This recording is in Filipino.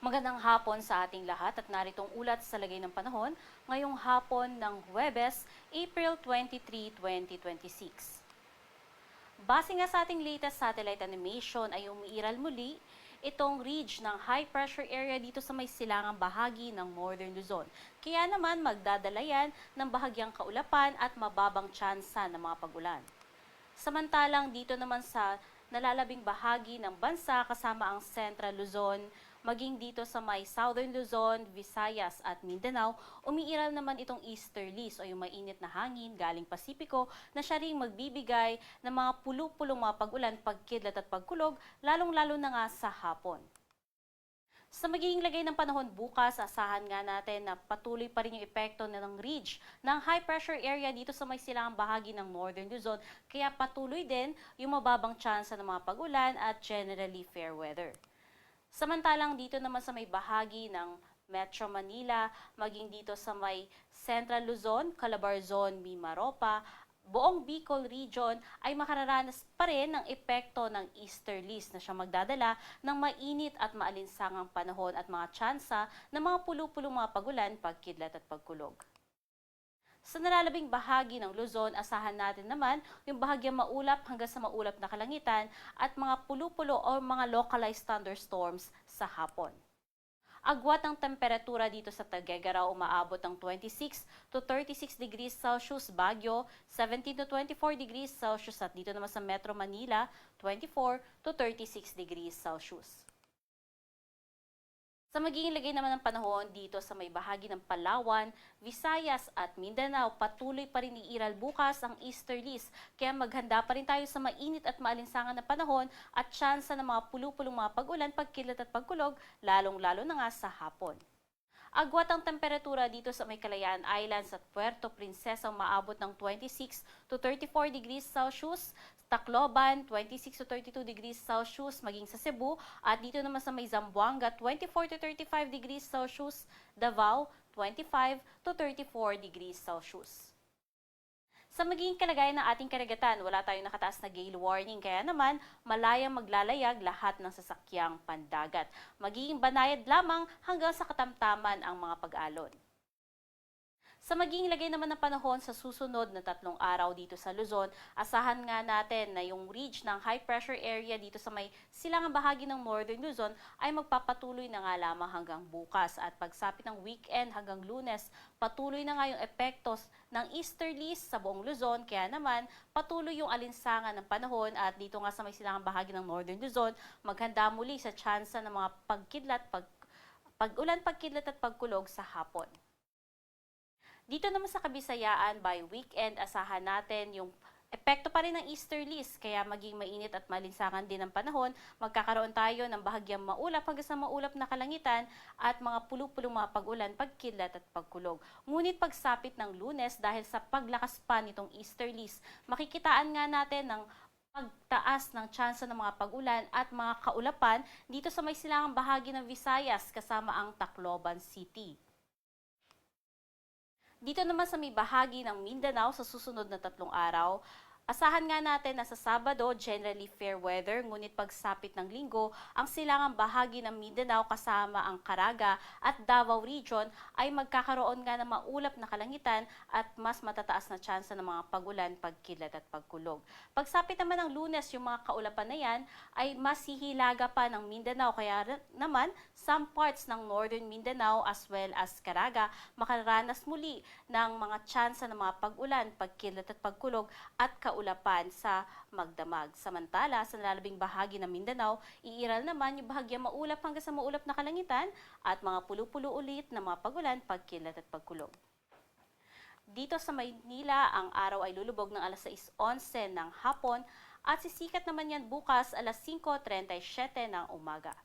Magandang hapon sa ating lahat at naritong ulat sa lagay ng panahon ngayong hapon ng Huwebes, April 23, 2026. Base nga sa ating latest satellite animation ay umiiral muli itong ridge ng high pressure area dito sa may silangang bahagi ng Northern Luzon. Kaya naman magdadala yan ng bahagyang kaulapan at mababang tsansa ng mga pag-ulan. Samantalang dito naman sa nalalabing bahagi ng bansa kasama ang Central Luzon, maging dito sa may Southern Luzon, Visayas at Mindanao, umiiral naman itong easterlies o yung mainit na hangin galing Pasipiko na siya ring magbibigay ng mga pulu-pulong mga pag-ulan, pagkidlat at pagkulog, lalong-lalo na nga sa hapon. Sa magiging lagay ng panahon bukas, asahan nga natin na patuloy pa rin yung epekto ng ridge ng high pressure area dito sa may silangang bahagi ng Northern Luzon, kaya patuloy din yung mababang tsansa ng mga pag-ulan at generally fair weather. Samantalang dito naman sa may bahagi ng Metro Manila, maging dito sa may Central Luzon, Calabarzon, Mimaropa, buong Bicol region ay makararanas pa rin ng epekto ng easterlies na siya magdadala ng mainit at maalinsangang panahon at mga tsansa ng mga pulu-pulong mga pagulan, pagkidlat at pagkulog. Sa nalalabing bahagi ng Luzon, asahan natin naman yung bahagyang maulap hanggang sa maulap na kalangitan at mga pulu-pulo o mga localized thunderstorms sa hapon. Agwat ang temperatura dito sa Tuguegarao umaabot ng 26 to 36 degrees Celsius, Baguio 17 to 24 degrees Celsius at dito naman sa Metro Manila 24 to 36 degrees Celsius. Sa magiging lagay naman ng panahon dito sa may bahagi ng Palawan, Visayas at Mindanao, patuloy pa rin iiral bukas ang easterlies. Kaya maghanda pa rin tayo sa mainit at maalinsangan na panahon at tsansa ng mga pulu-pulong mga pag-ulan, pagkidlat at pagkulog, lalong-lalo na nga sa hapon. Agwat ang temperatura dito sa may Kalayaan Islands at Puerto Princesa umaabot ng 26 to 34 degrees Celsius, Tacloban 26 to 32 degrees Celsius, maging sa Cebu at dito naman sa may Zamboanga 24 to 35 degrees Celsius, Davao 25 to 34 degrees Celsius. Sa magiging kalagayan ng ating karagatan, wala tayong nakataas na gale warning, kaya naman malayang maglalayag lahat ng sasakyang pandagat. Magiging banayad lamang hanggang sa katamtaman ang mga pag-alon. Sa magiging lagay naman ng panahon sa susunod na 3 araw dito sa Luzon, asahan nga natin na yung ridge ng high pressure area dito sa may silangang bahagi ng Northern Luzon ay magpapatuloy na nga lamang hanggang bukas at pagsapit ng weekend hanggang Lunes, patuloy na nga yung epektos ng easterlies sa buong Luzon, kaya naman patuloy yung alinsangan ng panahon at dito nga sa may silangang bahagi ng Northern Luzon, maghanda muli sa tsansa ng mga pagkidlat, pag-ulan, pagkidlat at pagkulog sa hapon. Dito naman sa Kabisayaan, by weekend, asahan natin yung epekto pa rin ng easterlies, kaya maging mainit at malinsangan din ang panahon. Magkakaroon tayo ng bahagyang maulap hanggang sa maulap na kalangitan at mga pulu-pulong mga pag-ulan, pagkidlat at pagkulog. Ngunit pagsapit ng Lunes, dahil sa paglakas pa nitong easterlies, makikitaan nga natin ng pagtaas ng tsansa ng mga pag-ulan at mga kaulapan dito sa may silangang bahagi ng Visayas kasama ang Tacloban City. Dito naman sa may bahagi ng Mindanao sa susunod na 3 araw, asahan nga natin na sa Sabado, generally fair weather, ngunit pagsapit ng Linggo, ang silangang bahagi ng Mindanao kasama ang Caraga at Davao Region ay magkakaroon nga ng maulap na kalangitan at mas matataas na tsansa ng mga pag-ulan, pagkidlat at pagkulog. Pagsapit naman ng Lunes, yung mga kaulapan na yan ay mas hihilaga pa ng Mindanao, kaya naman some parts ng Northern Mindanao as well as Caraga makaranas muli ng mga tsansa ng mga pag-ulan, pagkidlat at pagkulog at kaulapan sa magdamag. Samantala, sa nalalabing bahagi ng Mindanao, iiral naman yung bahagyang maulap hanggang sa maulap na kalangitan at mga pulu-pulo ulit na mga pag-ulan, pagkidlat at pagkulog. Dito sa Maynila, ang araw ay lulubog ng alas 6:11 ng hapon at sisikat naman yan bukas alas 5:37 ng umaga.